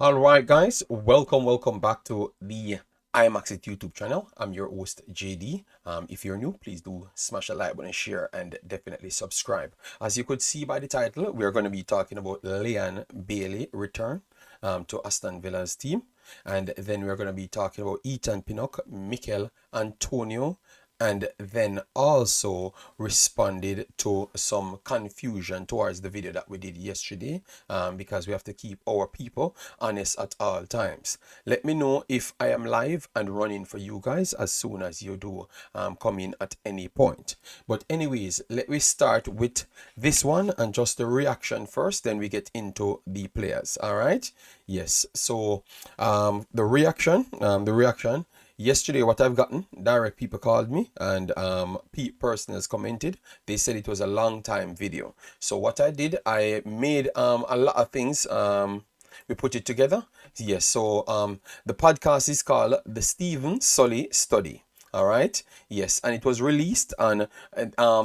All right, guys, welcome back to the Imaxit YouTube channel. I'm your host, JD. If you're new, please do smash a like button, share, and definitely subscribe. As you could see by the title, we're going to be talking about Leon Bailey return to Aston Villa's team. And then we're going to be talking about Ethan Pinnock, Michail Antonio, and then also responded to some confusion towards the video that we did yesterday, because we have to keep our people honest at all times. Let me know if I am live and running for you guys as soon as you do come in at any point. But anyways, let me start with this one and just the reaction first, then we get into the players. All right, yes, so the reaction yesterday, what I've gotten, direct people called me and person has commented. They said it was a long time video. So what I did, I made a lot of things. We put it together. Yes, so the podcast is called The Stephen Sully Study. All right. Yes, and it was released on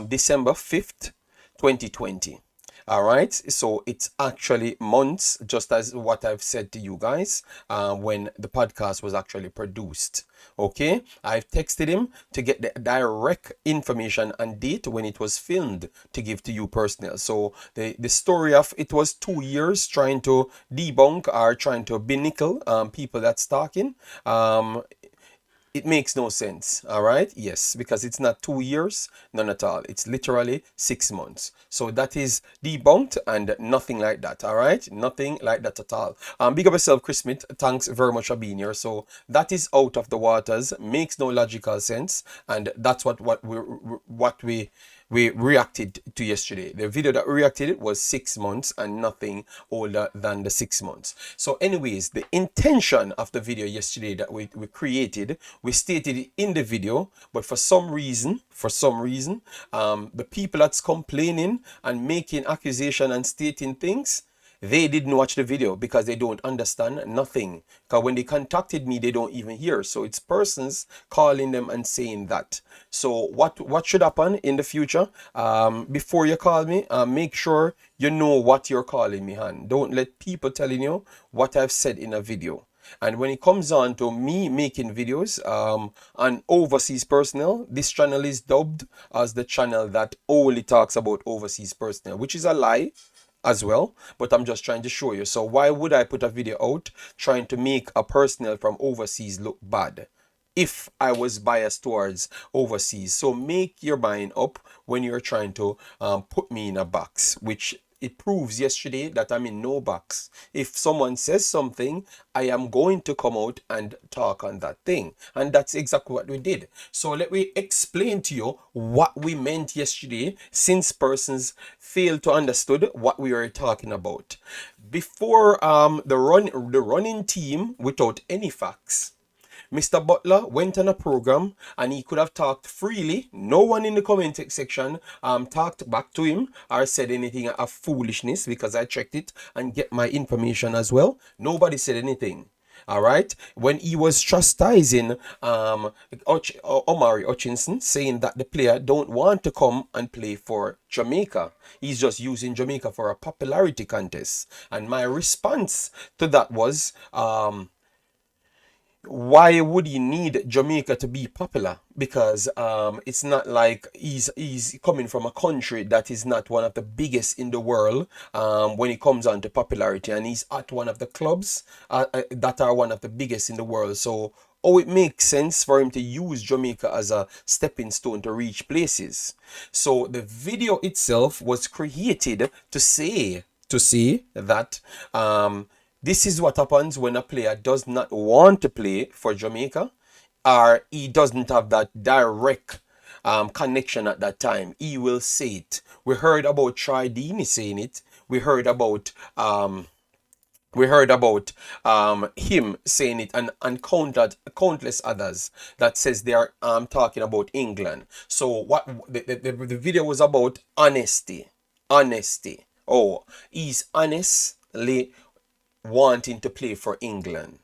December 5th, 2020. All right, so it's actually months, just as what I've said to you guys when the podcast was actually produced. Okay, I've texted him to get the direct information and date when it was filmed to give to you personal. So the story of it was 2 years trying to debunk or trying to belittle people that's talking. It makes no sense. All right, yes, because it's not 2 years, none at all. It's literally 6 months. So that is debunked and nothing like that. All right, nothing like that at all. Big up yourself, Chris Smith. Thanks very much for being here. So that is out of the waters, makes no logical sense, and that's what we reacted to yesterday. The video that we reacted was 6 months and nothing older than the 6 months. So anyways, the intention of the video yesterday that we created, we stated it in the video, but for some reason, the people that's complaining and making accusation and stating things, they didn't watch the video because they don't understand nothing. Because when they contacted me, they don't even hear. So it's persons calling them and saying that. So what should happen in the future? Before you call me, make sure you know what you're calling me on. Don't let people telling you what I've said in a video. And when it comes on to me making videos on overseas personnel, this channel is dubbed as the channel that only talks about overseas personnel, which is a lie as well, but I'm just trying to show you. So why would I put a video out trying to make a personnel from overseas look bad if I was biased towards overseas? So make your mind up when you're trying to put me in a box, which it proves yesterday that I'm in no box. If someone says something, I am going to come out and talk on that thing. And that's exactly what we did. So let me explain to you what we meant yesterday, since persons failed to understood what we were talking about. Before the running team without any facts, Mr. Butler went on a program and he could have talked freely. No one in the comment section talked back to him or said anything of foolishness, because I checked it and get my information as well. Nobody said anything. All right, when he was chastising Omari Hutchinson, saying that the player don't want to come and play for Jamaica, he's just using Jamaica for a popularity contest. And my response to that was, why would he need Jamaica to be popular? Because it's not like he's coming from a country that is not one of the biggest in the world when it comes on to popularity, and he's at one of the clubs that are one of the biggest in the world. So it makes sense for him to use Jamaica as a stepping stone to reach places. So the video itself was created to say that this is what happens when a player does not want to play for Jamaica, or he doesn't have that direct connection at that time. He will say it. We heard about Troy Deeney saying it. We heard about him saying it, and countless others that says they are talking about England. So what the video was about, honesty. Oh, he's honestly wanting to play for England.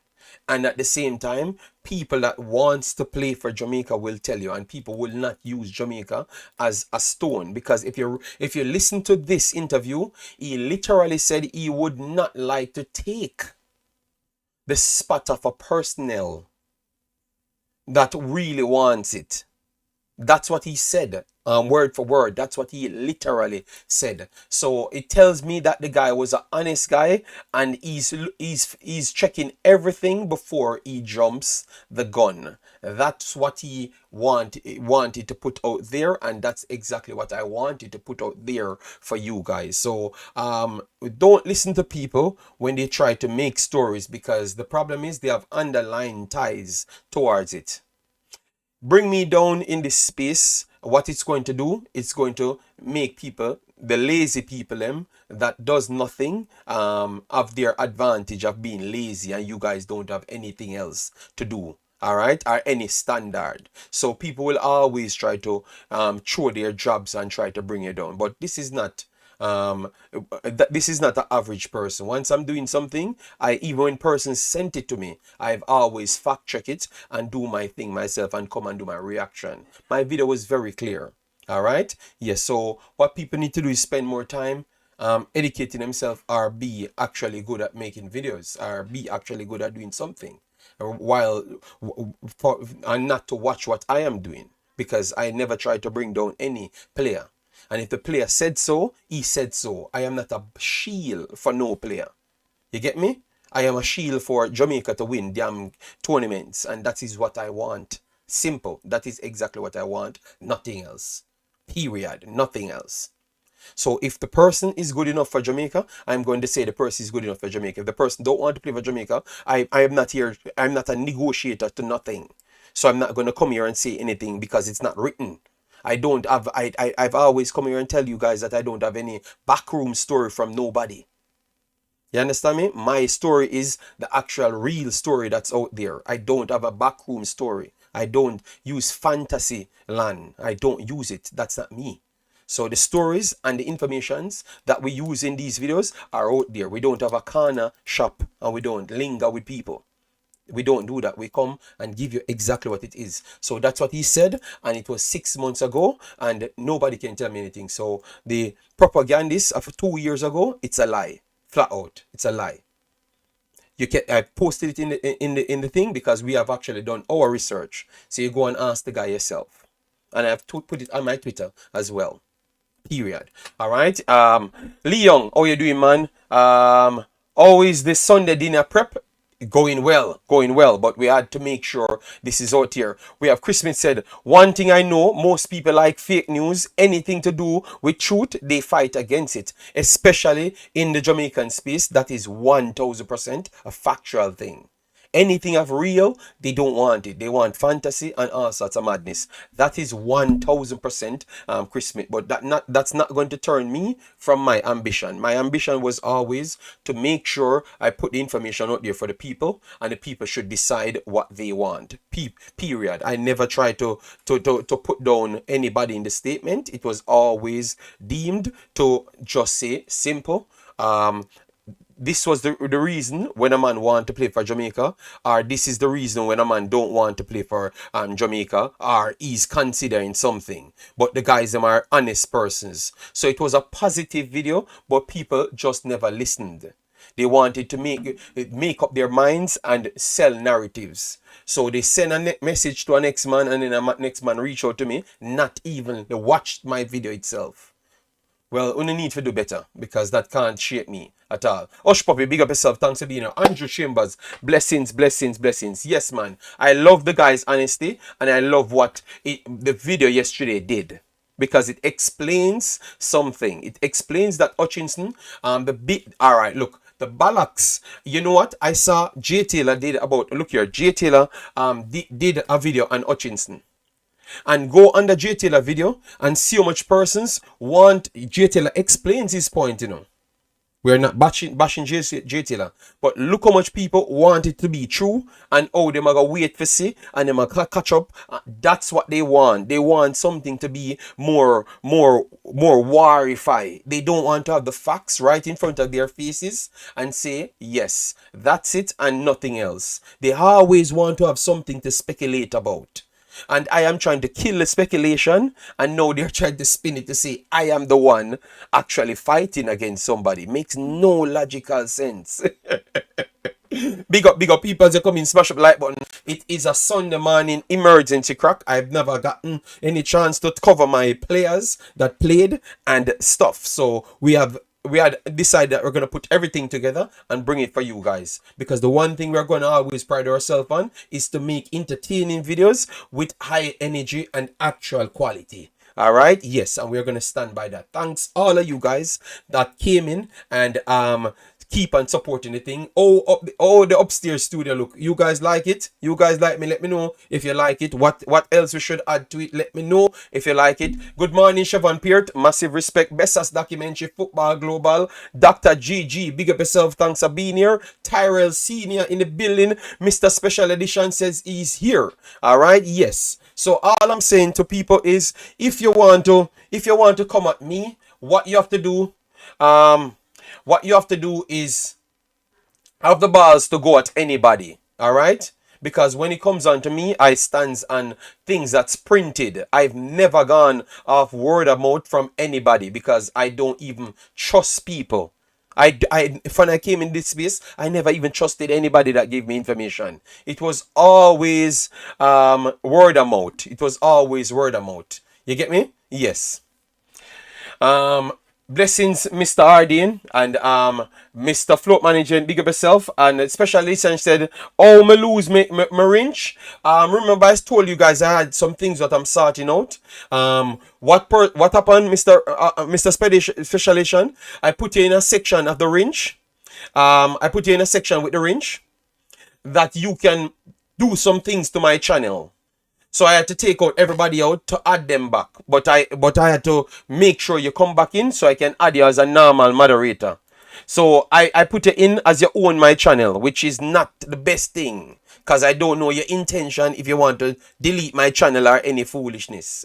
And at the same time, people that wants to play for Jamaica will tell you, and people will not use Jamaica as a stone, because if you listen to this interview, he literally said he would not like to take the spot of a personnel that really wants it. That's what he said, word for word. That's what he literally said. So it tells me that the guy was an honest guy, and he's checking everything before he jumps the gun. That's what he wanted to put out there, and that's exactly what I wanted to put out there for you guys. So don't listen to people when they try to make stories, because the problem is they have underlying ties towards it. Bring me down in this space. What it's going to do, it's going to make people, the lazy people them that does nothing, have their advantage of being lazy, and you guys don't have anything else to do. All right, or any standard. So people will always try to throw their jobs and try to bring you down. But this is not this is not an average person. Once I'm doing something, even when persons sent it to me, I've always fact check it and do my thing myself and come and do my reaction. My video was very clear. All right. Yes. So what people need to do is spend more time educating themselves, or be actually good at making videos, or be actually good at doing something, while and not to watch what I am doing, because I never try to bring down any player. And if the player said so, he said so. I am not a shield for no player. You get me? I am a shield for Jamaica to win damn tournaments, and that is what I want. Simple. That is exactly what I want. Nothing else. Period. Nothing else. So if the person is good enough for Jamaica, I'm going to say the person is good enough for Jamaica. If the person don't want to play for Jamaica, I am not here. I'm not a negotiator to nothing. So I'm not going to come here and say anything because it's not written. I've always come here and tell you guys that I don't have any backroom story from nobody. You understand me? My story is the actual real story that's out there. I don't have a backroom story. I don't use fantasy land. I don't use it. That's not me. So the stories and the informations that we use in these videos are out there. We don't have a corner shop, and we don't linger with people. We don't do that. We come and give you exactly what it is. So that's what he said, and it was 6 months ago, and nobody can tell me anything. So the propagandists of 2 years ago, it's a lie, flat out. It's a lie. I posted it in the thing because we have actually done our research. So you go and ask the guy yourself, and I've put it on my Twitter as well. Period. All right. Lee Young, how you doing, man? How is this Sunday dinner prep? Going well, but we had to make sure this is out here. We have Chris Smith said, one thing I know, most people like fake news. Anything to do with truth, they fight against it, especially in the Jamaican space. That is 1000% a factual thing. Anything of real, they don't want it. They want fantasy and all sorts of madness. That is 1000% Chris Smith. But that's not going to turn me from my ambition. My ambition was always to make sure I put the information out there for the people, and the people should decide what they want. Period. I never tried to put down anybody in the statement. It was always deemed to just say simple. This was the reason when a man want to play for Jamaica, or this is the reason when a man don't want to play for Jamaica, or he's considering something. But the guys them are honest persons. So it was a positive video, but people just never listened. They wanted to make up their minds and sell narratives. So they send a message to a next man, and then a next man reach out to me. Not even they watched my video itself. Well, we need to do better, because that can't shape me at all. Hush Puppy, big up yourself. Thanks for being here. Andrew Chambers, blessings, blessings, blessings. Yes, man. I love the guy's honesty, and I love what the video yesterday did, because it explains something. It explains that Hutchinson, all right, look, the Ballocks, you know what? I saw Jay Taylor look here, Jay Taylor did a video on Hutchinson. And go under Jay Taylor video and see how much persons want. Jay Taylor explains his point, you know. We're not bashing Jay Taylor, but look how much people want it to be true, and how them are gonna wait for see, and them are catch up. That's what they want. They want something to be more warify. They don't want to have the facts right in front of their faces and say yes, that's it and nothing else. They always want to have something to speculate about. And I am trying to kill the speculation, and now they're trying to spin it to say I am the one actually fighting against somebody. Makes no logical sense. Big up people as you come in, smash up the like button. It is a Sunday morning emergency crack. I've never gotten any chance to cover my players that played and stuff. So we had decided that we're gonna put everything together and bring it for you guys. Because the one thing we're gonna always pride ourselves on is to make entertaining videos with high energy and actual quality. All right, yes, and we're gonna stand by that. Thanks all of you guys that came in and keep on supporting the thing. The upstairs studio look. You guys like it? You guys like me? Let me know if you like it. What else we should add to it? Let me know if you like it. Good morning, Siobhan Peart. Massive respect. Bestest documentary football global. Dr. GG. Big up yourself. Thanks for being here. Tyrell Senior in the building. Mr. Special Edition says he's here. All right. Yes. So all I'm saying to people is, if you want to come at me, what you have to do, is have the balls to go at anybody. All right. Because when it comes on to me, I stands on things that's printed. I've never gone off word of mouth from anybody because I don't even trust people. When I came in this space, I never even trusted anybody that gave me information. It was always word of mouth. It was always word of mouth. You get me? Yes. Blessings, Mr. Hardin and Mr. Float Manager, big up yourself. And special listener said, "Oh, me lose my wrench." Remember I told you guys I had some things that I'm sorting out. What happened, Mr. Special Edition? I put you in a section of the wrench. I put you in a section with the wrench that you can do some things to my channel. So I had to take out everybody out to add them back. But I had to make sure you come back in so I can add you as a normal moderator. So I put you in as you own my channel, which is not the best thing. Because I don't know your intention if you want to delete my channel or any foolishness.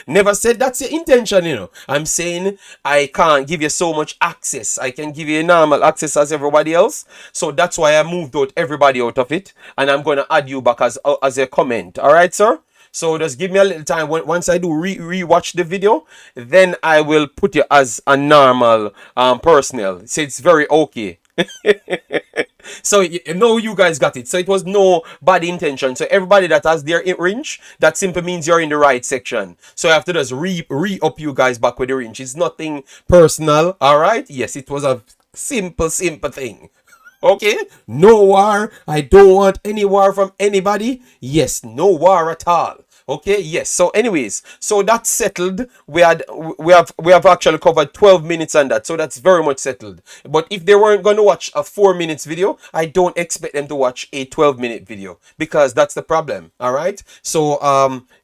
Never said that's your intention, you know. I'm saying I can't give you so much access. I can give you normal access as everybody else. So that's why I moved out everybody out of it. And I'm going to add you back as a comment. All right, sir? So just give me a little time. Once I do re-watch the video, then I will put you as a normal personnel. So it's very okay. So you know you guys got it. So it was no bad intention. So everybody that has their range, that simply means you're in the right section. So I have to just re-up you guys back with the range. It's nothing personal. All right. Yes, it was a simple thing. Okay, no war. I don't want any war from anybody. Yes, no war at all. Okay, yes. So anyways, so that's settled. We have actually covered 12 minutes on that. So that's very much settled. But if they weren't going to watch a 4 minutes video, I don't expect them to watch a 12-minute video because that's the problem. All right. So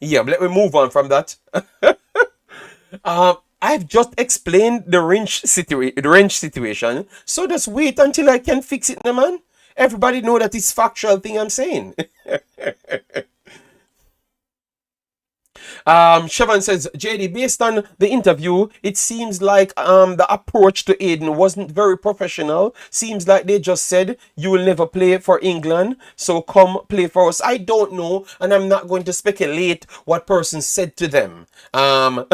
yeah, let me move on from that. I've just explained the wrench situation. So just wait until I can fix it, man. Everybody know that it's factual thing I'm saying. Siobhan says, JD, based on the interview, it seems like the approach to Hayden wasn't very professional. Seems like they just said, you will never play for England, so come play for us. I don't know, and I'm not going to speculate what person said to them. I'm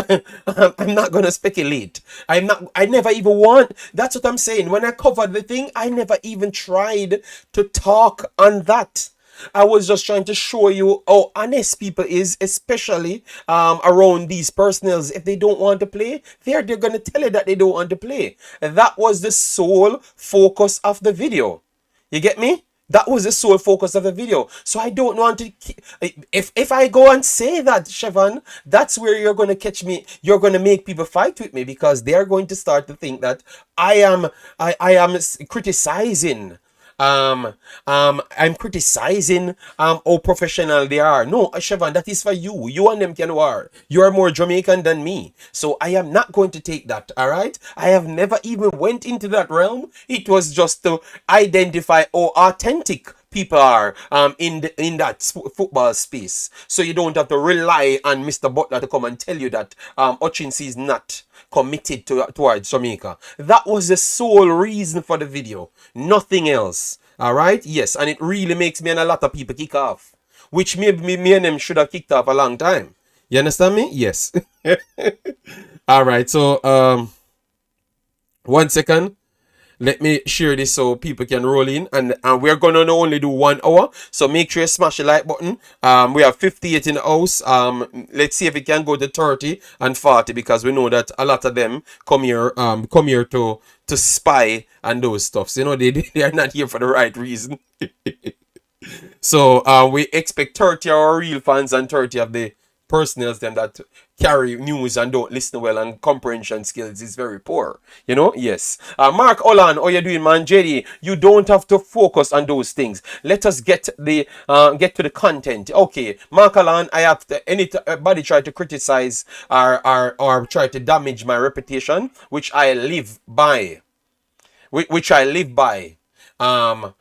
not going to speculate. I never even want, that's what I'm saying. When I covered the thing, I never even tried to talk on that. I was just trying to show you how honest people is, especially around these personnels. If they don't want to play, they're going to tell you that they don't want to play. That was the sole focus of the video. You get me? That was the sole focus of the video. So I don't want to... If I go and say that, Siobhan, that's where you're going to catch me. You're going to make people fight with me because they're going to start to think that I am criticizing... I'm criticizing how professional they are. No, Siobhan, that is for you. You and them can war. You are more Jamaican than me. So I am not going to take that, all right? I have never even went into that realm. It was just to identify how authentic people are in that football space. So you don't have to rely on Mr. Butler to come and tell you that Hutchins is not committed towards Jamaica. That was the sole reason for the video, nothing else. All right, yes, and it really makes me and a lot of people kick off, which maybe me and them should have kicked off a long time. You understand me? Yes. All right, so 1 second. Let me share this so people can roll in, and we're gonna only do 1 hour. So make sure you smash the like button. We have 58 in the house. Let's see if it can go to 30 and 40, because we know that a lot of them come here to spy and those stuffs. You know, they are not here for the right reason. So we expect 30 of our real fans and 30 of the personals them that carry news and don't listen well, and comprehension skills is very poor. You know, yes. Mark Olan, how you doing, man? JD, you don't have to focus on those things. Let us get to the content. Okay, Mark Olan, I have to, anybody try to criticize or try to damage my reputation, which I live by. Which I live by. I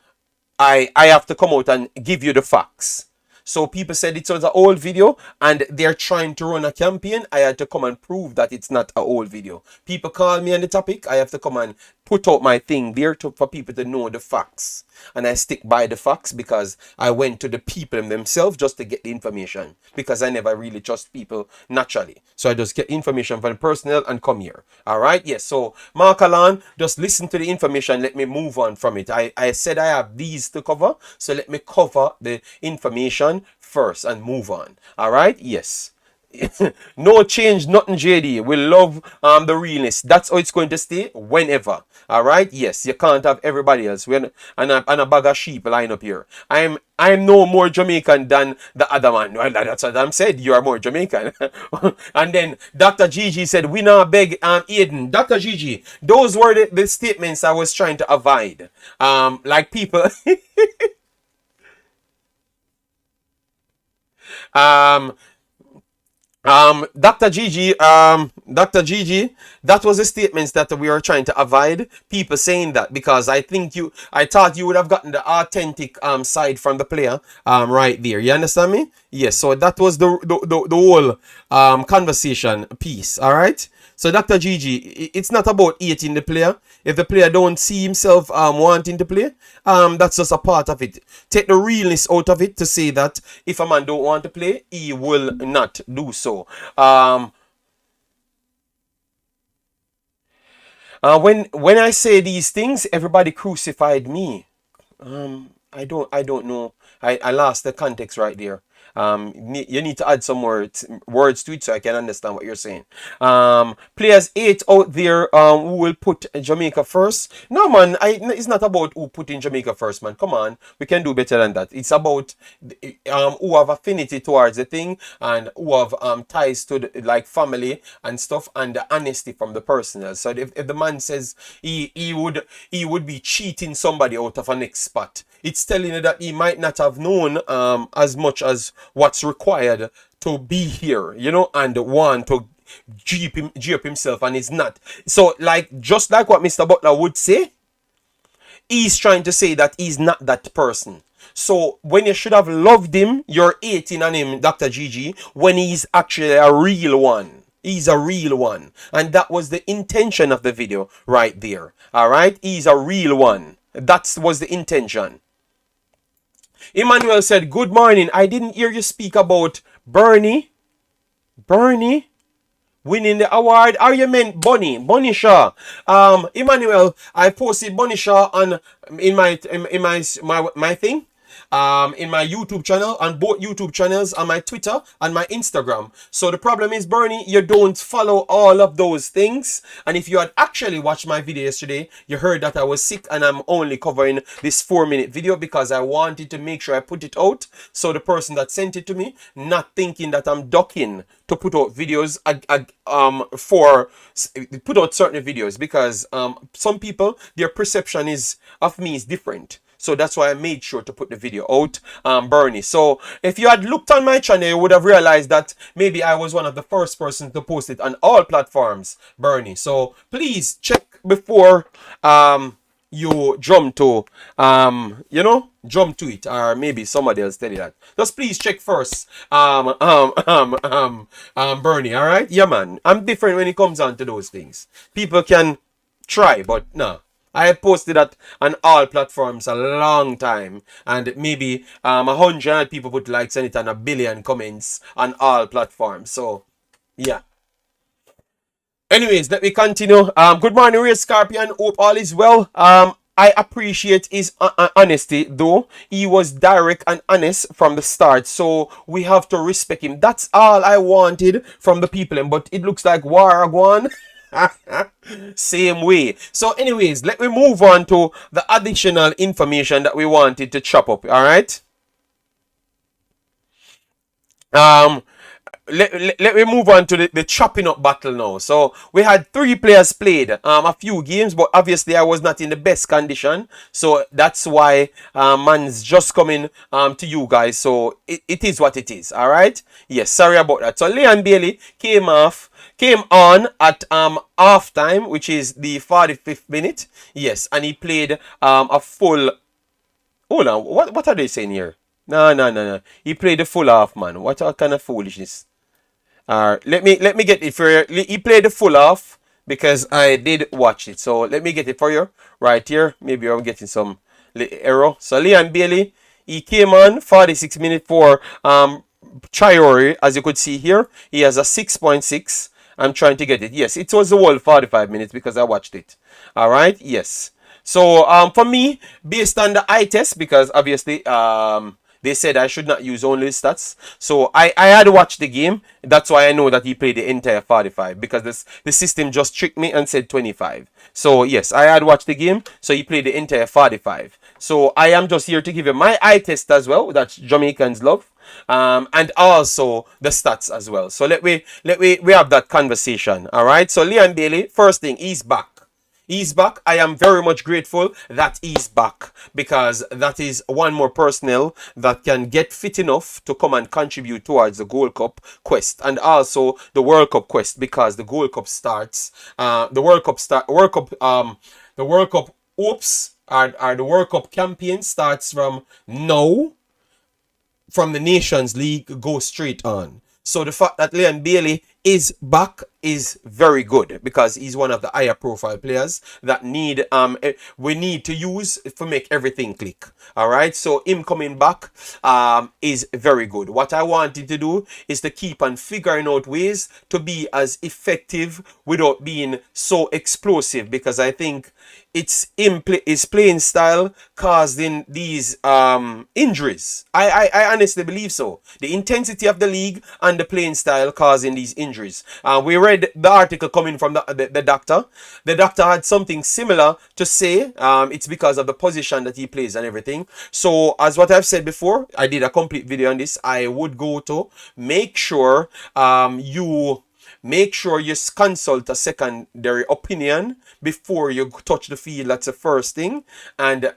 have to come out and give you the facts. So people said it was an old video and they're trying to run a campaign. I had to come and prove that it's not an old video. People call me on the topic. I have to come and put out my thing there for people to know the facts. And I stick by the facts because I went to the people themselves just to get the information. Because I never really trust people naturally. So I just get information from the personnel and come here. Alright? Yes. So Mark Alan, just listen to the information. Let me move on from it. I said I have these to cover. So let me cover the information first and move on. Alright? Yes. No change, nothing, JD. We love the realness. That's how it's going to stay whenever. Alright? Yes, you can't have everybody else. We're and a bag of sheep line up here. I'm no more Jamaican than the other man. Well, that's what I'm said. You are more Jamaican. And then Dr. Gigi said, we now beg Hayden. Dr. Gigi, those were the statements I was trying to avoid. Like people Dr. Gigi, that was the statements that we were trying to avoid. People saying that because I thought you would have gotten the authentic side from the player right there. You understand me? Yes. So that was the whole conversation piece. All right. So Dr. Gigi, it's not about eating the player. If the player don't see himself wanting to play, that's just a part of it. Take the realness out of it to say that if a man don't want to play, he will not do so. When I say these things, everybody crucified me. I don't know. I lost the context right there. You need to add some words to it so I can understand what you're saying. Players 8 out there who will put Jamaica first. No, man, it's not about who put in Jamaica first, man. Come on, we can do better than that. It's about who have affinity towards the thing and who have ties to the, like family and stuff, and the honesty from the personnel. So if the man says he would be cheating somebody out of a next spot, it's telling you that he might not have known as much as what's required to be here, you know, and want to G up himself, and he's not. So, like, just like what Mr. Butler would say, he's trying to say that he's not that person. So, when you should have loved him, you're 18 on him, Dr. Gigi, when he's actually a real one. He's a real one. And that was the intention of the video right there. Alright? He's a real one. That was the intention. Emmanuel said, good morning. I didn't hear you speak about Bernie winning the award. Are you meant Bunny Shaw? Emmanuel, I posted Bunny Shaw on in my thing. In my YouTube channel, on both YouTube channels, on my Twitter and my Instagram. So the problem is, Bernie, you don't follow all of those things. And if you had actually watched my video yesterday, you heard that I was sick and I'm only covering this 4-minute video because I wanted to make sure I put it out. So the person that sent it to me, not thinking that I'm ducking to put out videos put out certain videos, because some people, their perception of me is different. So that's why I made sure to put the video out, Bernie. So if you had looked on my channel, you would have realized that maybe I was one of the first persons to post it on all platforms, Bernie. So please check before you jump to jump to it, or maybe somebody else tell you that. Just please check first, Bernie. All right, yeah, man. I'm different when it comes on to those things. People can try, but no. I posted that on all platforms a long time, and maybe 100 people put likes on it and 1 billion comments on all platforms. So, yeah. Anyways, let me continue. Good morning, Real Scorpion. Hope all is well. I appreciate his honesty, though. He was direct and honest from the start, so we have to respect him. That's all I wanted from the people, but it looks like war gone. Same way. So, anyways, let me move on to the additional information that we wanted to chop up. All right. Um, let me move on to the chopping up battle now. So we had 3 players played a few games, but obviously I was not in the best condition, so that's why man's just coming to you guys. So it is what it is. All right. Yes, sorry about that. So Leon Bailey came on at half time, which is the 45th minute. Yes, and he played a full. Hold on, what are they saying here? No, no, no, no. He played the full half, man. What kind of foolishness? Let me get it for you. He played the full half because I did watch it. So let me get it for you right here. Maybe I'm getting some error. So Leon Bailey, he came on 46 minutes for Traore, as you could see here. He has a 6.6. I'm trying to get it. Yes, it was the whole 45 minutes because I watched it. All right. Yes. So for me, based on the eye test, because obviously they said I should not use only stats. So I had watched the game. That's why I know that he played the entire 45, because the system just tricked me and said 25. So yes, I had watched the game. So he played the entire 45. So I am just here to give you my eye test as well, that Jamaicans love. And also the stats as well. So we have that conversation. All right. So Leon Bailey, first thing, he's back. He's back. I am very much grateful that he's back, because that is one more personnel that can get fit enough to come and contribute towards the Gold Cup quest and also the World Cup quest, because the Gold Cup starts. The World Cup hopes are the World Cup campaign starts from now. From the Nations League go straight on. So the fact that Leon Bailey is back is very good, because he's one of the higher profile players that we need to use to make everything click. All right, so him coming back is very good. What I wanted to do is to keep on figuring out ways to be as effective without being so explosive, because I think it's his playing style causing these injuries. I honestly believe so. The intensity of the league and the playing style causing these injuries. We read the article coming from the doctor. The doctor had something similar to say. It's because of the position that he plays and everything. So as what I've said before, I did a complete video on this. I would go to make sure you consult a secondary opinion before you touch the field. That's the first thing. And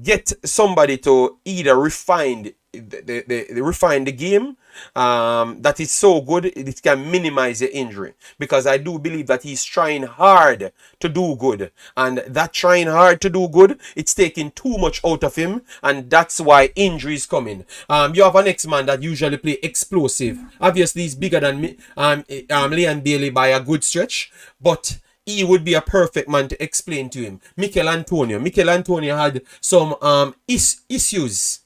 get somebody to either refine the game that is so good it can minimize the injury, because I do believe that he's trying hard to do good, and that trying hard to do good, it's taking too much out of him, and that's why injuries coming. You have an ex-man that usually play explosive. Obviously he's bigger than me, Leon Bailey by a good stretch, but he would be a perfect man to explain to him. Michail Antonio had some issues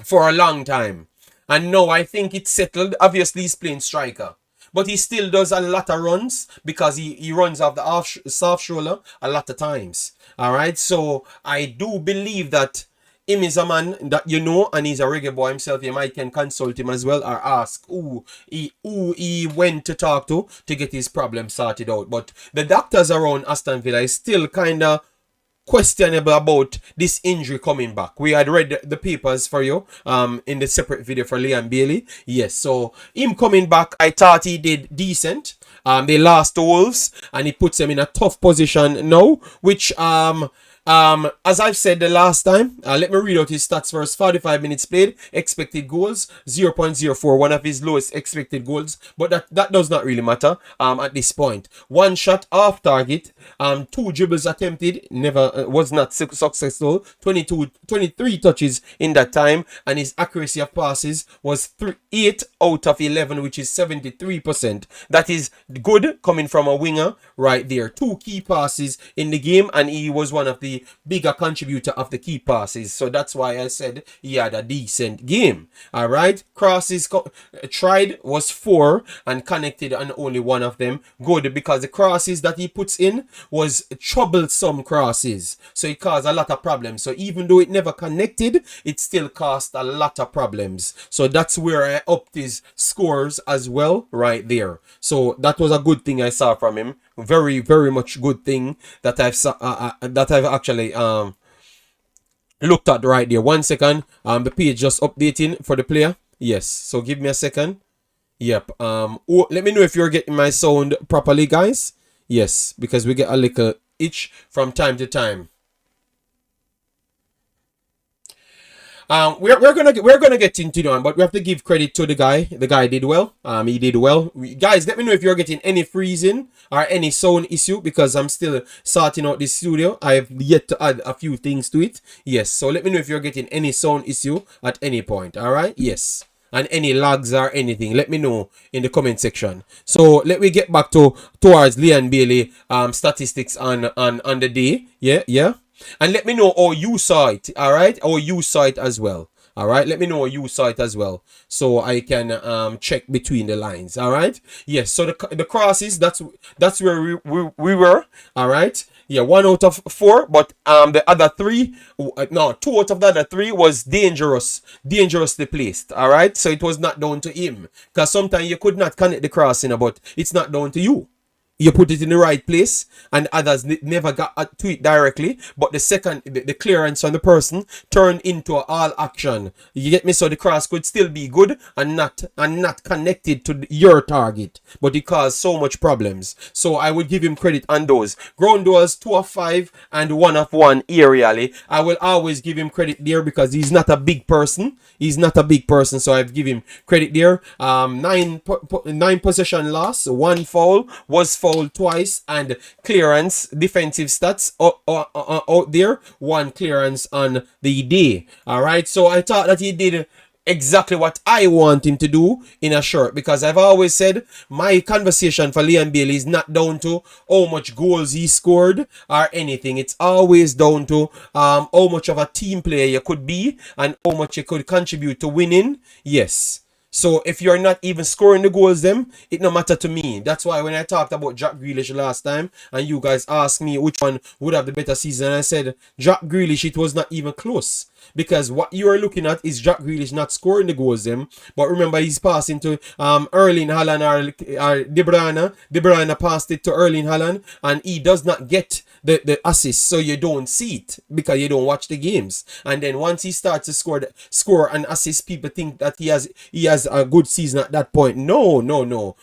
for a long time, and now I think it's settled. Obviously he's playing striker, but he still does a lot of runs, because he runs off the soft shoulder a lot of times. All right, so I do believe that him is a man that you know, and he's a reggae boy himself. You might can consult him as well, or ask who he went to talk to get his problem sorted out. But the doctors around Aston Villa is still kind of questionable about this injury coming back. We had read the papers for you in the separate video for Leon Bailey. Yes, so him coming back, I thought he did decent. They lost to Wolves, and he puts them in a tough position now, which as I've said the last time, let me read out his stats first. 45 minutes played, expected goals 0.04, one of his lowest expected goals, but that does not really matter at this point. One shot off target, 2 dribbles attempted, never was not successful. 23 touches in that time, and his accuracy of passes was 8 out of 11, which is 73%. That is good coming from a winger right there. 2 key passes in the game, and he was one of the the bigger contributor of the key passes. So that's why I said he had a decent game. All right. Crosses tried was 4 and connected on only one of them. Good, because the crosses that he puts in was troublesome crosses. So it caused a lot of problems. So even though it never connected, it still caused a lot of problems. So that's where I upped his scores as well right there. So that was a good thing I saw from him. Very, very much good thing that I've actually looked at right there. 1 second. The page just updating for the player. Yes. So give me a second. Yep. Let me know if you're getting my sound properly, guys. Yes, because we get a little itch from time to time. We're gonna get into it, but we have to give credit to the guy. The guy did well. He did well. Guys, let me know if you're getting any freezing or any sound issue, because I'm still sorting out this studio. I have yet to add a few things to it. Yes, so let me know if you're getting any sound issue at any point. All right. Yes. And any lags or anything, let me know in the comment section. So let me get back towards Leon Bailey statistics on the day. Yeah. And let me know how you saw it. All right, how you saw it as well. All right, let me know how you saw it as well, so I can check between the lines. All right. Yes. So the crosses, that's where we were. All right. Yeah, 1 out of 4, but the other 3, no, 2 out of the other 3 was dangerously placed. All right, so it was not down to him, because sometimes you could not connect the crossing, but it's not down to you. You put it in the right place, and others never got to it directly. But the clearance on the person turned into an all action. You get me? So the cross could still be good and not connected to your target, but it caused so much problems. So I would give him credit on those. Ground duels 2 of 5 and 1 of 1 aerially. I will always give him credit there, because he's not a big person. So I've give him credit there. 9 possession loss, 1 foul, was foul twice, and clearance defensive stats out there, 1 clearance on the day. All right, so I thought that he did exactly what I want him to do in a shirt, because I've always said my conversation for Leon Bailey is not down to how much goals he scored or anything. It's always down to how much of a team player you could be and how much you could contribute to winning. Yes. So if you're not even scoring the goals, it no matter to me. That's why when I talked about Jack Grealish last time, and you guys asked me which one would have the better season, I said Jack Grealish, it was not even close. Because what you are looking at is Jack Grealish not scoring the goals, but remember, he's passing to Erling Haaland or De Bruyne. De Bruyne passed it to Erling Haaland, and he does not get the assist, so you don't see it because you don't watch the games. And then once he starts to score and assist, people think that he has a good season at that point. No.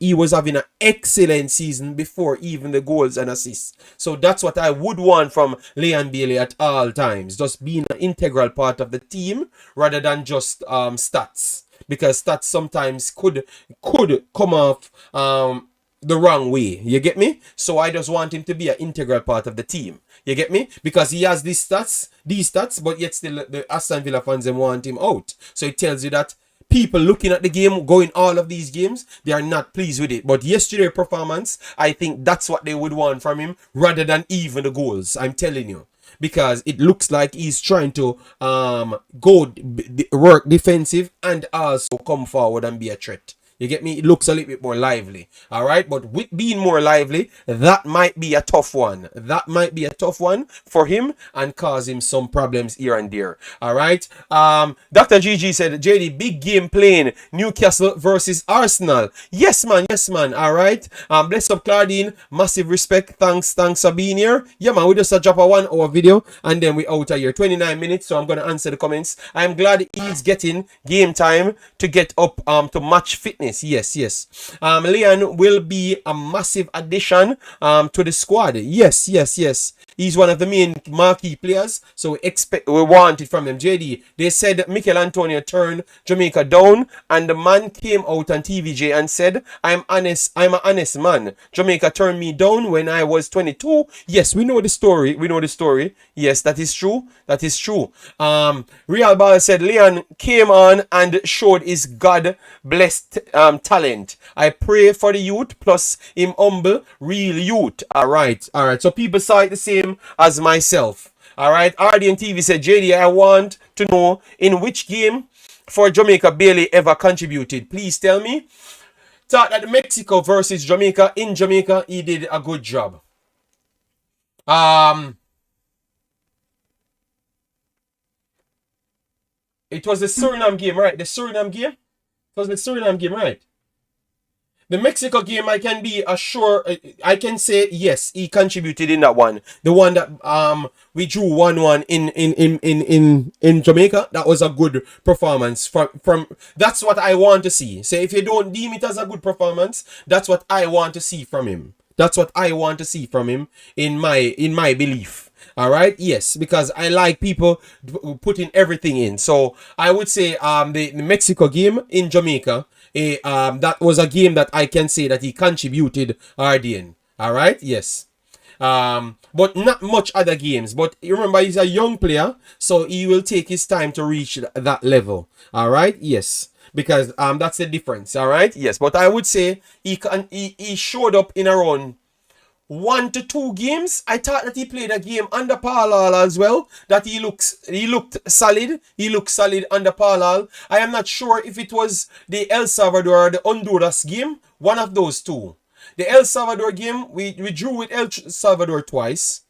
He was having an excellent season before even the goals and assists. So that's what I would want from Leon Bailey at all times, just being an integral part of the team rather than just stats, because stats sometimes could come off the wrong way. You get me? So I just want him to be an integral part of the team. You get me? Because he has these stats, but yet still the Aston Villa fans want him out. So it tells you that people looking at the game, going all of these games, they are not pleased with it. But yesterday's performance, I think that's what they would want from him rather than even the goals. I'm telling you. Because it looks like he's trying to work defensive and also come forward and be a threat. You get me? It looks a little bit more lively. All right. But with being more lively, that might be a tough one. That might be a tough one for him and cause him some problems here and there. All right. Dr. GG said, JD, big game playing Newcastle versus Arsenal. Yes, man. Yes, man. All right. Bless up, Claudine. Massive respect. Thanks for being here. Yeah, man. We just drop a 1 hour video and then we out of here. 29 minutes. So I'm going to answer the comments. I'm glad he's getting game time to get up to match fitness. Yes. Leon will be a massive addition to the squad. Yes. He's one of the main marquee players, so we want it from him. JD, they said Michail Antonio turned Jamaica down, and the man came out on TVJ and said, I'm an honest man. Jamaica turned me down when I was 22. Yes, we know the story. Yes, that is true. Real Ball said Leon came on and showed his God-blessed talent. I pray for the youth, plus him humble, real youth. All right. So people saw it the same game as myself. Alright, RDN TV said, JD, I want to know in which game for Jamaica Bailey ever contributed. Please tell me. Thought that Mexico versus Jamaica, in Jamaica, he did a good job. It was the Suriname game, right? The Suriname game? It was the Suriname game, right? The Mexico game, I can be assured, I can say yes, he contributed in that one. The one that we drew 1-1 in Jamaica. That was a good performance from that's what I want to see. So if you don't deem it as a good performance, that's what I want to see from him. That's what I want to see from him in my belief. All right, yes, because I like people putting everything in. So I would say the Mexico game in Jamaica, that was a game that I can say that he contributed RDN. All right, yes. But not much other games. But you remember, he's a young player, so he will take his time to reach that level. All right, yes. Because that's the difference. All right, yes. But I would say he showed up in around 1 to 2 games. I thought that he played a game under Parlal as well. That he looked solid. He looked solid under Parlal. I am not sure if it was the El Salvador or the Honduras game. One of those two. The El Salvador game, we drew with El Salvador twice.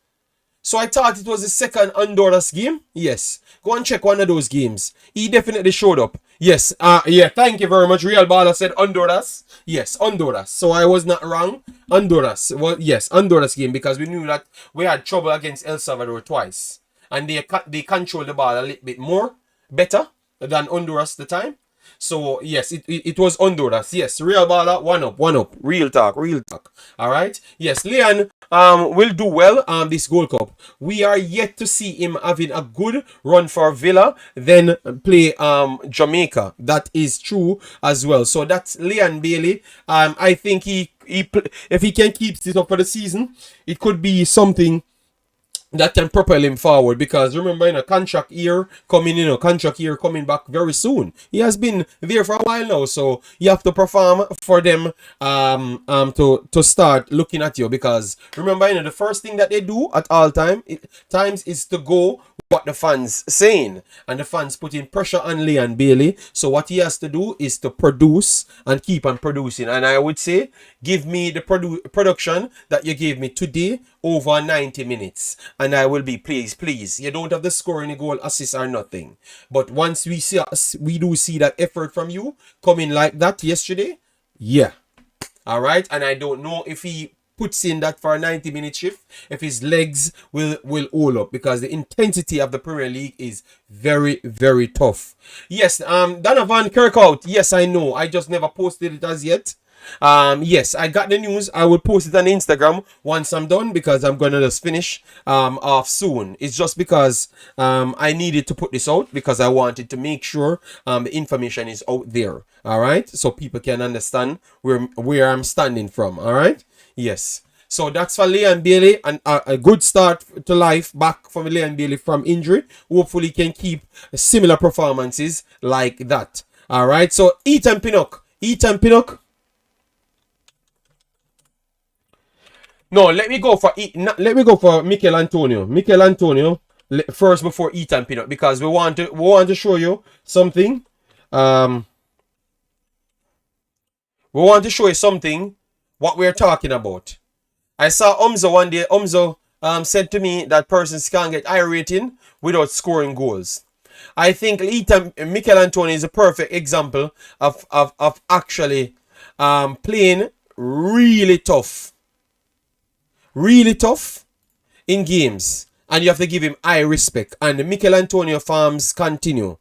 So I thought it was the second Honduras game. Yes. Go and check one of those games. He definitely showed up. Yes. Yeah, thank you very much. Real Baller said Honduras. Yes, Honduras. So I was not wrong. Honduras. Well, yes, Honduras game, because we knew that we had trouble against El Salvador twice. And they controlled the ball a little bit better than Honduras the time. So yes, it was Honduras. Yes, Real Baller, one up. Real talk. All right. Yes, Leon will do well this Gold Cup. We are yet to see him having a good run for Villa, then play Jamaica. That is true as well. So that's Leon Bailey. I think if he can keep this up for the season, it could be something that can propel him forward, because remember, contract year coming back very soon. He has been there for a while now, so you have to perform for them to start looking at you, because remember, the first thing that they do at all times is to go what the fans saying, and the fans putting pressure on Leon Bailey. So what he has to do is to produce and keep on producing. And I would say, give me the production that you gave me today over 90 minutes, and I will be pleased. You don't have to score any goal, assist or nothing, but once we do see that effort from you coming like that yesterday, yeah, all right. And I don't know if he puts in that for a 90-minute shift, if his legs will hold up, because the intensity of the Premier League is very, very tough. Yes, Donovan Kirkhout. Yes, I know. I just never posted it as yet. Yes, I got the news. I will post it on Instagram once I'm done, because I'm gonna just finish off soon. It's just because I needed to put this out, because I wanted to make sure the information is out there. All right, so people can understand where I'm standing from. All right. Yes. So that's for Leon Bailey, and a good start to life back from Leon Bailey from injury. Hopefully he can keep similar performances like that. All right. So Pinnock. No, let me go for Michail Antonio. Michail Antonio first before Pinnock, because we want to show you something. We want to show you something what we're talking about. I saw Umzo one day. Umzo said to me that persons can't get high rating without scoring goals. I think Michail Antonio is a perfect example of actually playing really tough in games, and you have to give him high respect. And the Michail Antonio farms continue.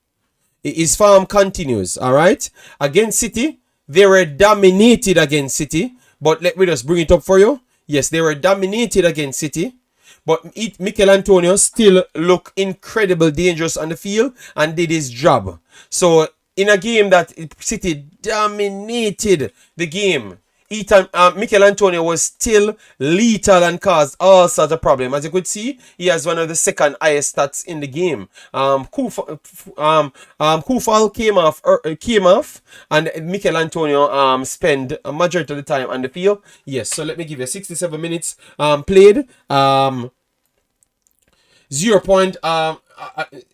His farm continues. All right. Against City, they were dominated against City. But let me just bring it up for you. Yes, they were dominated against City. But Michail Antonio still looked incredible dangerous on the field and did his job. So in a game that City dominated the game, Michail Antonio was still lethal and caused all sorts of problems. As you could see, he has one of the second highest stats in the game. Kufal came off, and Michail Antonio spent a majority of the time on the field. Yes, so let me give you 67 minutes played.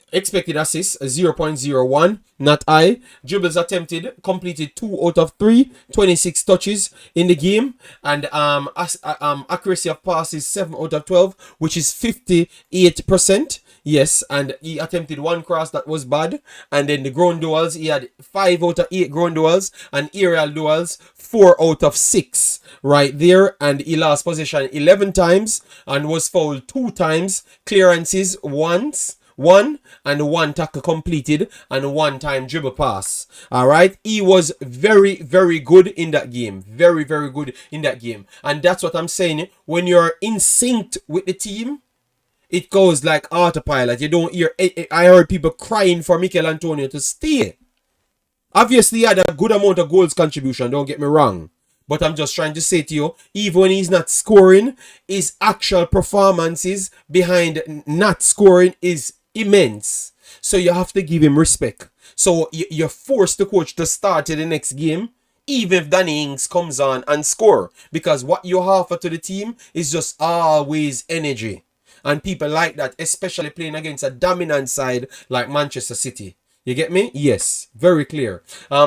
Expected assists 0.01, not high. Dribbles attempted, completed 2 out of 3, 26 touches in the game, and accuracy of passes 7 out of 12, which is 58%. Yes, and he attempted 1 cross that was bad, and then the ground duels, he had 5 out of 8 ground duels, and aerial duels 4 out of 6 right there, and he lost possession 11 times and was fouled 2 times, clearances one, and 1 tackle completed, and 1 time dribble pass. All right, he was very, very good in that game. Very, very good in that game. And that's what I'm saying. When you're in sync with the team, it goes like autopilot. You don't hear. I heard people crying for Michail Antonio to stay. Obviously, he had a good amount of goals contribution. Don't get me wrong. But I'm just trying to say to you, even when he's not scoring, his actual performances behind not scoring is immense. So you have to give him respect. So you're forced the coach to start in the next game, even if Danny Ings comes on and score. Because what you offer to the team is just always energy. And people like that, especially playing against a dominant side like Manchester City. You get me? Yes, very clear.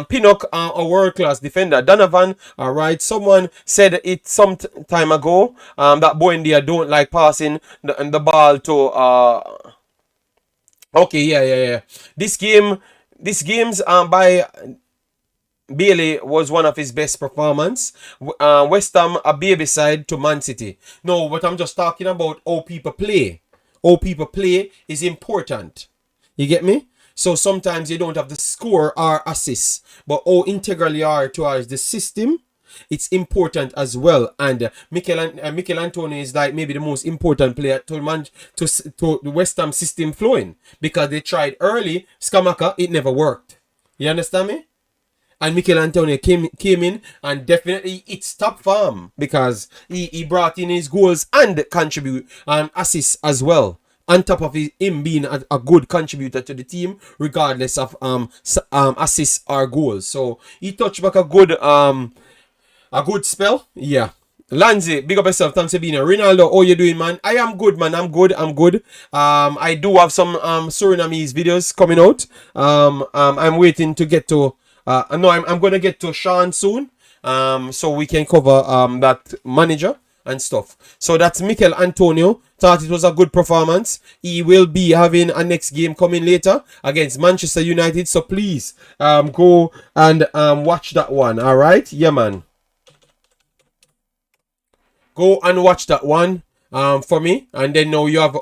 Pinnock, a world-class defender. Donovan, all right. Someone said it some time ago that boy India don't like passing the ball to... Okay, yeah. This game's by Bailey was one of his best performance. West Ham a baby side to Man City. No, but I'm just talking about how people play. How people play is important. You get me? So sometimes you don't have the score or assist, but how integral you are towards the system, it's important as well. And Michail Antonio is like maybe the most important player to the West Ham system flowing, because they tried early Skamaka, it never worked. You understand me? And Michail Antonio came in and definitely it's top form, because he brought in his goals and contribute assists as well. On top of him being a good contributor to the team, regardless of assists or goals. So he touched back a good spell. Yeah. Lanzi, big up yourself. Thanks for being here. Ronaldo, how you doing, man? I am good, man. I'm good. I do have some Surinamese videos coming out. I'm waiting to get to I'm gonna get to Sean soon. So we can cover that manager and stuff. So that's Michail Antonio. Thought it was a good performance. He will be having a next game coming later against Manchester United. So please go and watch that one. All right, yeah, man. Go and watch that one for me. And then now you have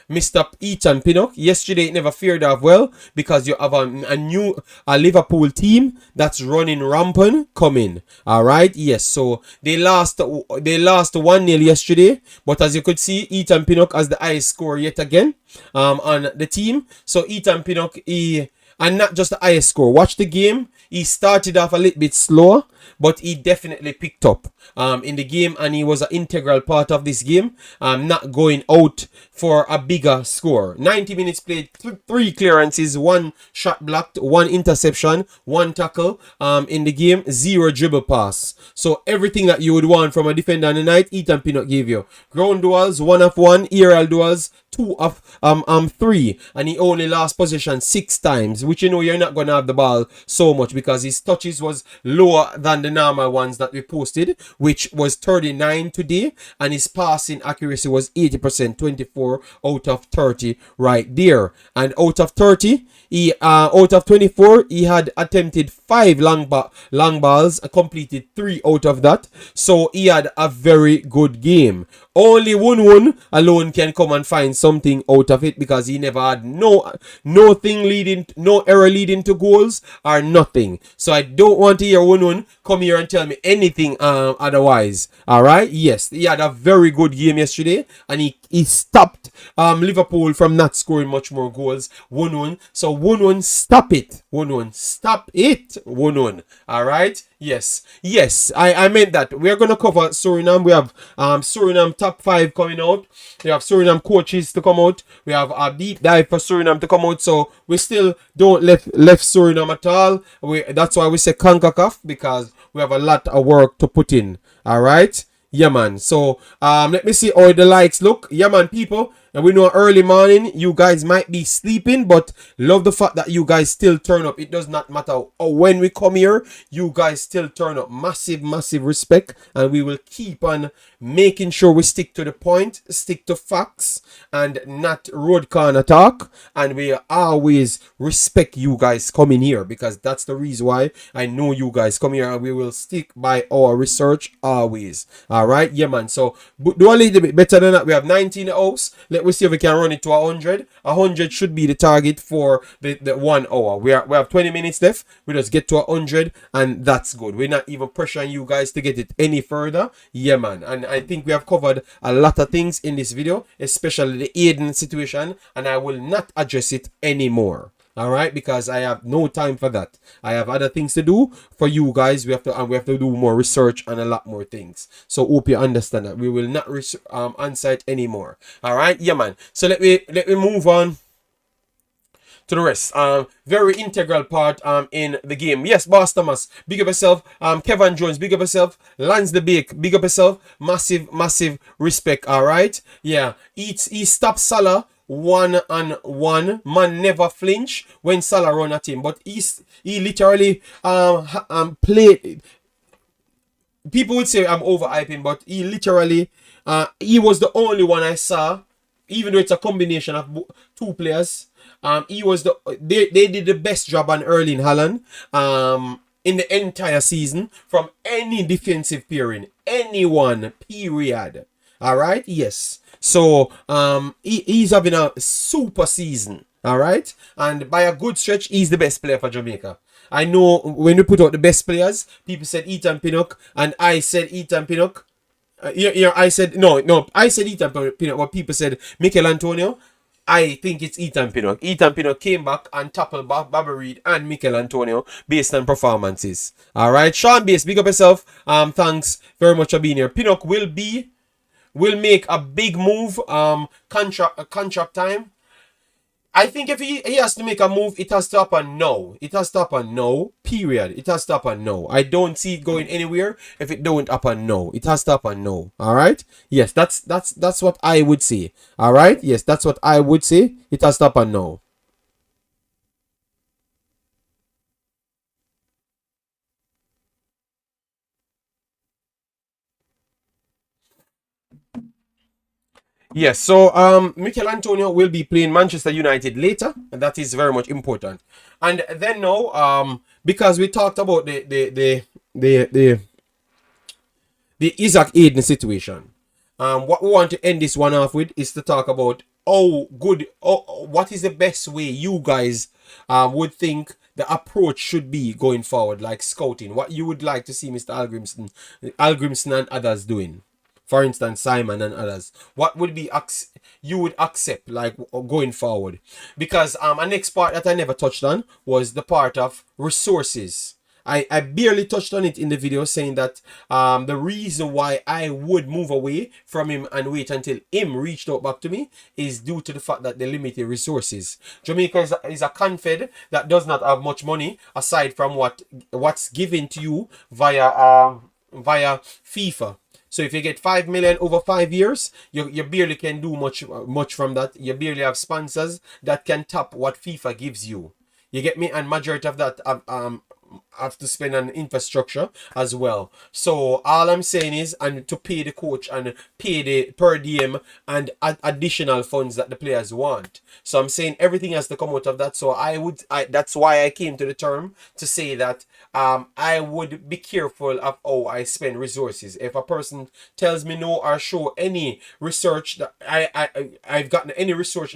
Mr. Ethan Pinnock. Yesterday it never fared off well, because you have a new Liverpool team that's running rampant coming. All right, yes. So they lost 1-0 yesterday, but as you could see, Ethan Pinnock has the highest score yet again on the team. So Ethan Pinnock, and not just the highest score. Watch the game. He started off a little bit slower, but he definitely picked up in the game, and he was an integral part of this game, not going out for a bigger score. 90 minutes played, 3 clearances, 1 shot blocked, 1 interception, 1 tackle in the game, 0 dribble pass. So everything that you would want from a defender on the night, Ethan Pinnock gave you. Ground duels, 1 of 1, aerial duels, 2 of 3, and he only lost possession 6 times, which you know you're not gonna have the ball so much, because his touches was lower than the normal ones that we posted, which was 39 today, and his passing accuracy was 80%, 24 out of 30 right there. And out of 30, out of 24, he had attempted 5 long balls, completed 3 out of that. So he had a very good game. Only one alone can come and find something out of it, because he never had no error leading to goals or nothing. So I don't want to hear one come here and tell me anything otherwise. All right, yes, he had a very good game yesterday, and he stopped Liverpool from not scoring much more goals. 1-1. So 1-1, stop it. 1-1, stop it. 1-1. All right. Yes, I meant that. We're gonna cover Suriname. We have Suriname top 5 coming out. We have Suriname coaches to come out. We have a deep dive for Suriname to come out. So we still don't left Suriname at all. That's why we say Concacaf, because we have a lot of work to put in. All right. Yeah, man. So let me see how the likes look. Yeah, man, people. And we know early morning, you guys might be sleeping, but love the fact that you guys still turn up. It does not matter when we come here, you guys still turn up. Massive, massive respect. And we will keep on making sure we stick to the point, stick to facts, and not road corner talk. And we always respect you guys coming here, because that's the reason why I know you guys come here, and we will stick by our research always. All right, yeah, man. So do a little bit better than that. We have 19 hours. Let me see if we can run it to 100. 100 should be the target for the 1 hour. We have 20 minutes left. We just get to 100, and that's good. We're not even pressuring you guys to get it any further. Yeah, man. And I think we have covered a lot of things in this video, especially the Hayden situation, and I will not address it anymore. All right, because I have no time for that. I have other things to do for you guys. We have to do more research and a lot more things. So hope you understand that we will not answer it anymore. All right, yeah, man. So let me move on to the rest. Very integral part in the game. Yes, Boss Thomas, big up yourself. Kevin Jones, big up yourself. Lance the Bake, big up yourself. Massive, massive respect. All right, yeah. He stopped Salah 1-on-1. Man never flinch when Salah run at him, but he literally played. People would say I'm overhyping, but he literally he was the only one I saw, even though it's a combination of two players. He was they did the best job on Erling Haaland in the entire season from any defensive pairing, anyone, period. All right, yes. So he's having a super season. All right, and by a good stretch, he's the best player for Jamaica. I know when we put out the best players, people said Ethan Pinnock, and I said Ethan Pinnock. I said no. I said Ethan Pinnock, but people said Michail Antonio. I think it's Ethan Pinnock. Ethan Pinnock came back and toppled Bobby Reed and Michail Antonio based on performances. All right, Sean Bass, big up yourself. Thanks very much for being here. Pinnock will make a big move. Contract time. I think if he has to make a move, it has to happen now. It has to happen now. Period. It has to happen now. I don't see it going anywhere if it don't happen now. It has to happen now. All right. Yes, that's what I would say. All right. Yes, that's what I would say. It has to happen now. Yes, so Michail Antonio will be playing Manchester United later, and that is very much important. And then now, because we talked about the Isaac Hayden situation, what we want to end this one off with is to talk about what is the best way you guys would think the approach should be going forward, like scouting. What you would like to see Mr. Hallgrímsson and others doing. For instance, Simon and others. What would be you would accept, like, going forward? Because a next part that I never touched on was the part of resources. I barely touched on it in the video, saying that the reason why I would move away from him and wait until him reached out back to me is due to the fact that the limited resources. Jamaica is a confed that does not have much money aside from what's given to you via FIFA. So if you get 5 million over 5 years, you barely can do much from that. You barely have sponsors that can top what FIFA gives you. You get me? And majority of that have to spend on infrastructure as well. So all I'm saying is, and to pay the coach and pay the per diem and additional funds that the players want. So I'm saying everything has to come out of that. So that's why I came to the term to say that I would be careful of how I spend resources. If a person tells me no or show any research that I've gotten any research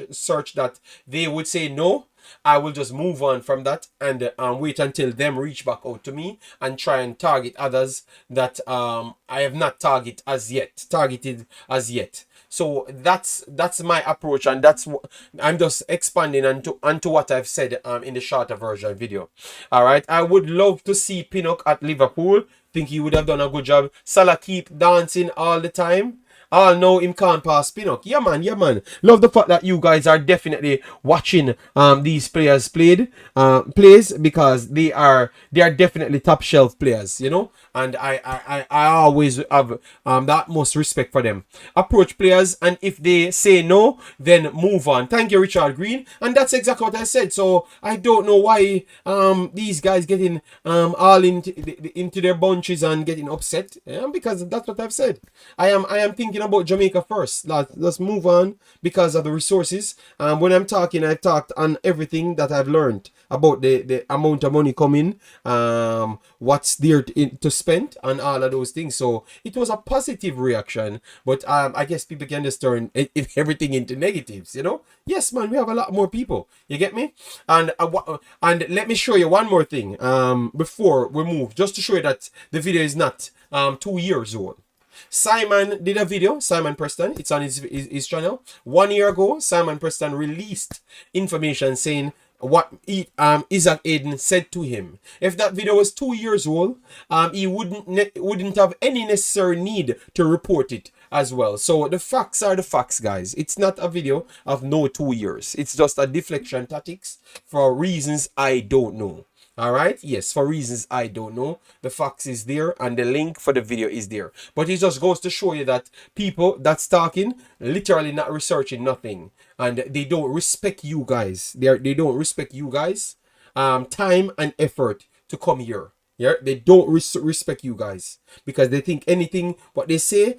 that they would say no, I will just move on from that and wait until them reach back out to me and try and target others that I have not targeted as yet. So that's my approach, and that's what I'm just expanding onto what I've said in the shorter version video. All right, I would love to see Pinnock at Liverpool. Think he would have done a good job. Salah keep dancing all the time. all know him can't pass Pinnock. Yeah man, yeah man. Love the fact that you guys are definitely watching these players plays, because they are definitely top shelf players, you know. And I always have the utmost respect for them. Approach players, and if they say no, then move on. Thank you, Richard Green. And that's exactly what I said. So I don't know why these guys getting all into their bunches and getting upset. Yeah, because that's what I've said. I am thinking about Jamaica first. Let's move on because of the resources. When I'm talking, I've talked on everything that I've learned about the amount of money coming, what's there to spend, and all of those things. So it was a positive reaction, but I guess people can just turn everything into negatives, you know. Yes man, we have a lot more people, you get me. And let me show you one more thing before we move, just to show you that the video is not 2 years old. Simon did a video, Simon Preston, it's on his channel. 1 year ago, Simon Preston released information saying what Isaac Hayden said to him. If that video was 2 years old, he wouldn't have any necessary need to report it as well. So the facts are the facts, guys. It's not a video of no 2 years. It's just a deflection tactics for reasons I don't know. All right, yes, for reasons I don't know. The facts is there and the link for the video is there, but it just goes to show you that people that's talking literally not researching nothing, and they don't respect you guys. They don't respect you guys time and effort to come here. Yeah, they don't respect you guys because they think anything what they say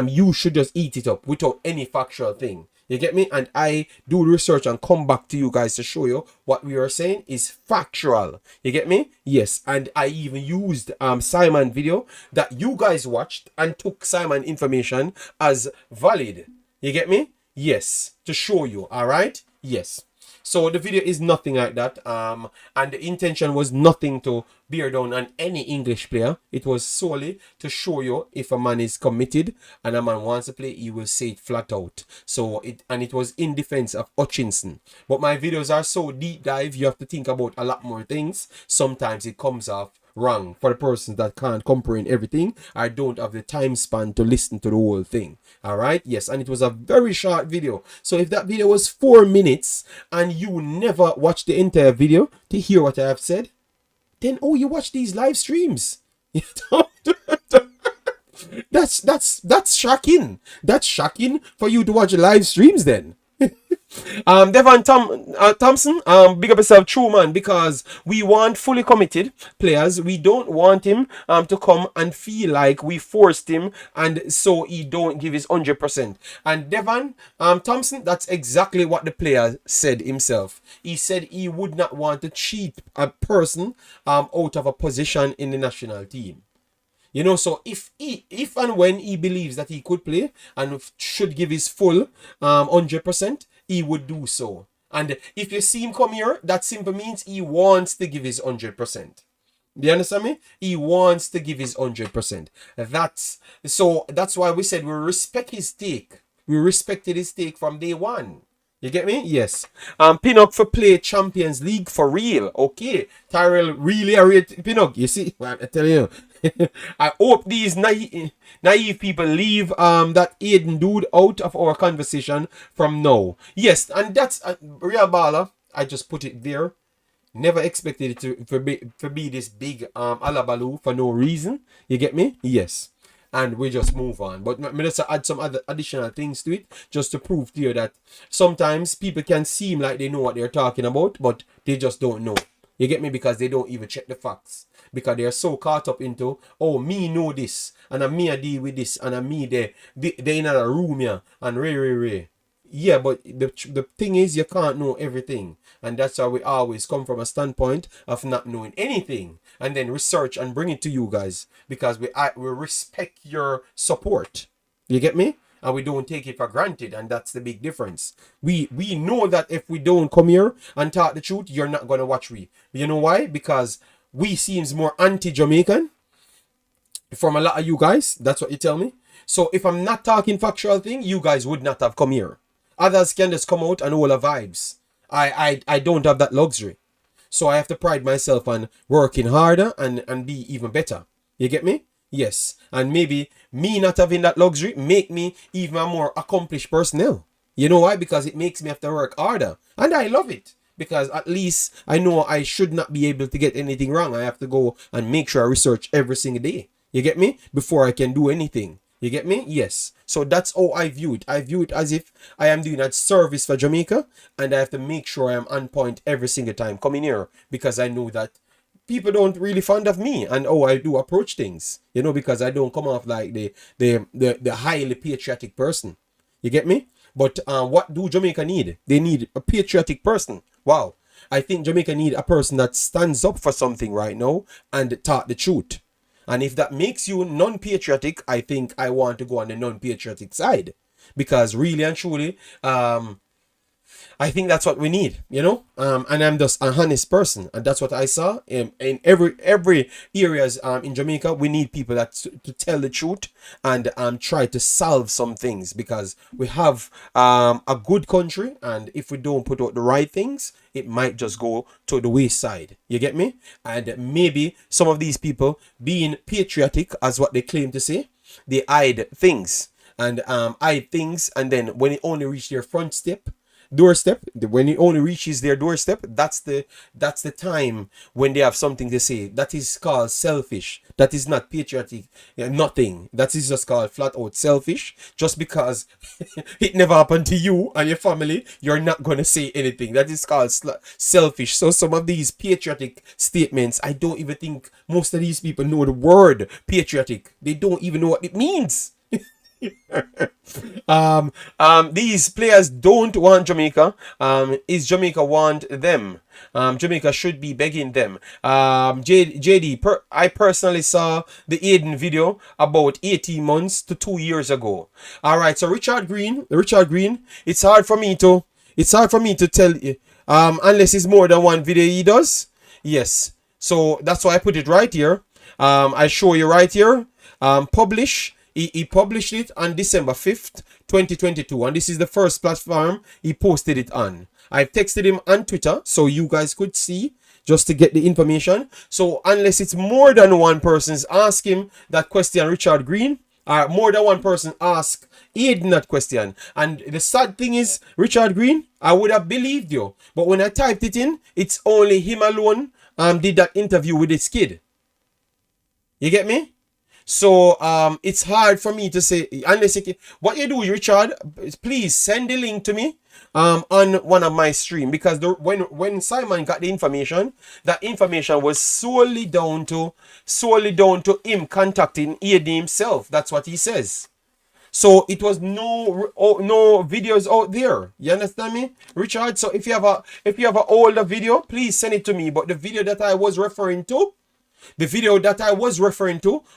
you should just eat it up without any factual thing. You get me? And I do research and come back to you guys to show you what we are saying is factual. You get me? Yes. And I even used Simon video that you guys watched and took Simon information as valid. You get me? Yes. To show you. All right? Yes. So the video is nothing like that, and the intention was nothing to bear down on any English player. It was solely to show you if a man is committed and a man wants to play, he will say it flat out. So it was in defense of Hutchinson. But my videos are so deep dive, you have to think about a lot more things. Sometimes it comes off wrong for the person that can't comprehend everything. I don't have the time span to listen to the whole thing. All right, yes, and it was a very short video. So if that video was 4 minutes and you never watched the entire video to hear what I have said, then oh, you watch these live streams. That's shocking. That's shocking for you to watch live streams then. Devon Thompson, big up yourself, true man, because we want fully committed players. We don't want him to come and feel like we forced him and so he don't give his 100%. And Devon Thompson, that's exactly what the player said himself. He said he would not want to cheat a person out of a position in the national team. You know, so if and when he believes that he could play and should give his full 100%, he would do so. And if you see him come here, that simply means he wants to give his 100%. Do you understand me? He wants to give his 100%. That's why we said we respect his take. We respected his take from day one. You get me? Yes. Pinnock for play Champions League for real. Okay. Tyrell really rate Pinnock. You see? Well, I tell you. I hope these naive people leave that Hayden dude out of our conversation from now. Yes, and that's real baller. I just put it there. Never expected it to be this big alabaloo for no reason. You get me? Yes. And we just move on. But let me just add some other additional things to it, just to prove to you that sometimes people can seem like they know what they're talking about, but they just don't know. You get me? Because they don't even check the facts. Because they are so caught up into, oh, me know this, and me I deal with this, and me they in a room here, and ray. Yeah, but the thing is, you can't know everything. And that's why we always come from a standpoint of not knowing anything. And then research and bring it to you guys. Because we respect your support. You get me? And we don't take it for granted. And that's the big difference. We know that if we don't come here and talk the truth, you're not going to watch we. You know why? Because we seems more anti-Jamaican from a lot of you guys. That's what you tell me. So if I'm not talking factual thing, you guys would not have come here. Others can just come out and all the vibes. I don't have that luxury. So I have to pride myself on working harder and be even better. You get me? Yes. And maybe me not having that luxury make me even a more accomplished person now. You know why? Because it makes me have to work harder. And I love it. Because at least I know I should not be able to get anything wrong. I have to go and make sure I research every single day. You get me? Before I can do anything. You get me? Yes. So that's how I view it. I view it as if I am doing a service for Jamaica, and I have to make sure I am on point every single time coming here, because I know that people don't really fond of me and how I do approach things. You know, because I don't come off like the highly patriotic person. You get me? But what do Jamaica need? They need a patriotic person. Wow. I think Jamaica need a person that stands up for something right now and talk the truth. And if that makes you non-patriotic, I think I want to go on the non-patriotic side. Because really and truly, I think that's what we need, you know. And I'm just a honest person, and that's what I saw in every areas in Jamaica. We need people that to tell the truth and try to solve some things, because we have a good country, and if we don't put out the right things, it might just go to the wayside. You get me? And maybe some of these people, being patriotic as what they claim to say, they hide things and and then when it only reach their doorstep, when it only reaches their doorstep, that's the time when they have something to say. That is called selfish. That is not patriotic. Nothing. That is just called flat out selfish. Just because it never happened to you and your family, you're not going to say anything. That is called selfish. So some of these patriotic statements, I don't even think most of these people know the word patriotic. They don't even know what it means. These players don't want Jamaica. Is Jamaica want them? Jamaica should be begging them. JD, I personally saw the Hayden video about 18 months to 2 years ago. All right, so Richard Green, it's hard for me to tell you, unless it's more than one video he does. Yes, so that's why I put it right here. I show you right here. Publish. He published it on December 5th, 2022. And this is the first platform he posted it on. I've texted him on Twitter so you guys could see, just to get the information. So unless it's more than one person's ask him that question, Richard Green, or more than one person ask Hayden that question. And the sad thing is, Richard Green, I would have believed you. But when I typed it in, it's only him alone did that interview with this kid. You get me? So it's hard for me to say, unless what you do, Richard, please send the link to me on one of my stream, because when Simon got the information, that information was solely down to him contacting Hayden himself. That's what he says. So it was no videos out there. You understand me, Richard? So if you have a older video, please send it to me. But the video that I was referring to,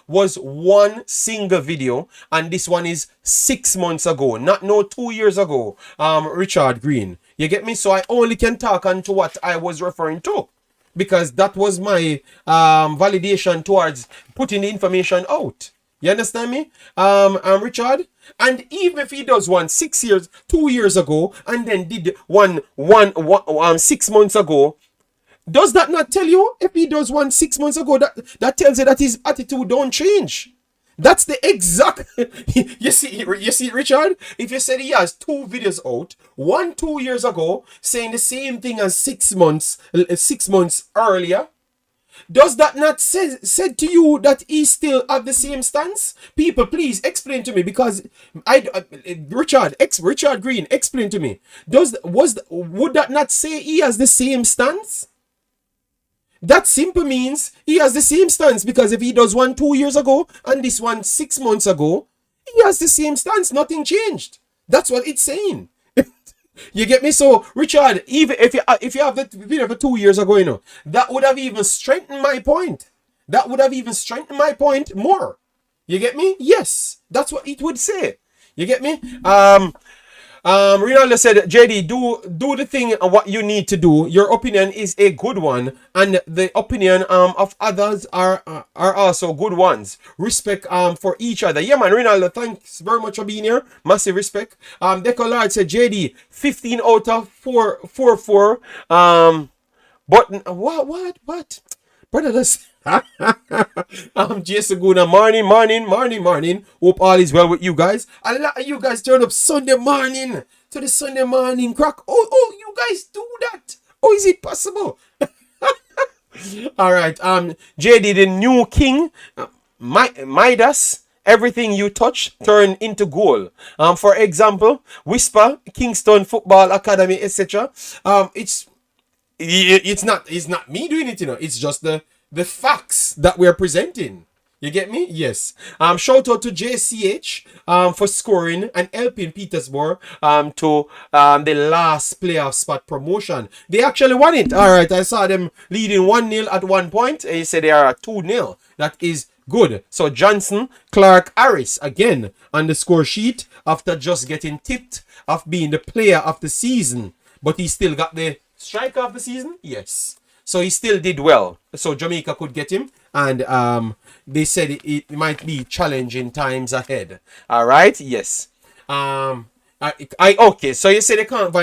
was one single video, and this one is 6 months ago, not 2 years ago. Richard Green, you get me? So I only can talk on to what I was referring to, because that was my validation towards putting the information out. You understand me, Richard? And even if he does one 2 years ago, and then did one 6 months ago, does that not tell you, if he does one 6 months ago, that tells you that his attitude don't change? That's the exact you see, Richard? If you said he has 2 videos out, one 2 years ago, saying the same thing as 6 months earlier, does that not said to you that he still have the same stance? People, please explain to me, because Richard Green, explain to me. Would that not say he has the same stance? That simply means he has the same stance, because if he does one 2 years ago and this one 6 months ago, he has the same stance. Nothing changed. That's what it's saying. You get me? So, Richard, even if you have the video for 2 years ago, you know, that would have even strengthened my point. That would have even strengthened my point more. You get me? Yes, that's what it would say. You get me? Rinaldo said, JD, do the thing what you need to do. Your opinion is a good one, and the opinion of others are also good ones. Respect for each other. Yeah, man, Rinaldo, thanks very much for being here. Massive respect. Decolard said, JD, 15 out of 4. But what? Brother, Jason Guna, morning. Hope all is well with you guys. A lot of you guys turn up Sunday morning to the Sunday morning crack. Oh, you guys do that. Oh, is it possible? All right. JD, the new king, Midas. Everything you touch turn into gold. For example, Whisper, Kingston Football Academy, etc. It's not me doing it, you know. It's just the facts that we're presenting. You get me? Yes. Shout out to JCH for scoring and helping Petersburg to the last playoff spot promotion. They actually won it. All right, I saw them leading 1-0 at one point. And he said they are at 2-0. That is good. So Johnson, Clark, Harris again on the score sheet after just getting tipped of being the player of the season, but he still got the striker of the season. Yes. So he still did well. So Jamaica could get him. And they said it might be challenging times ahead. All right. Yes. Okay. So you say they can't find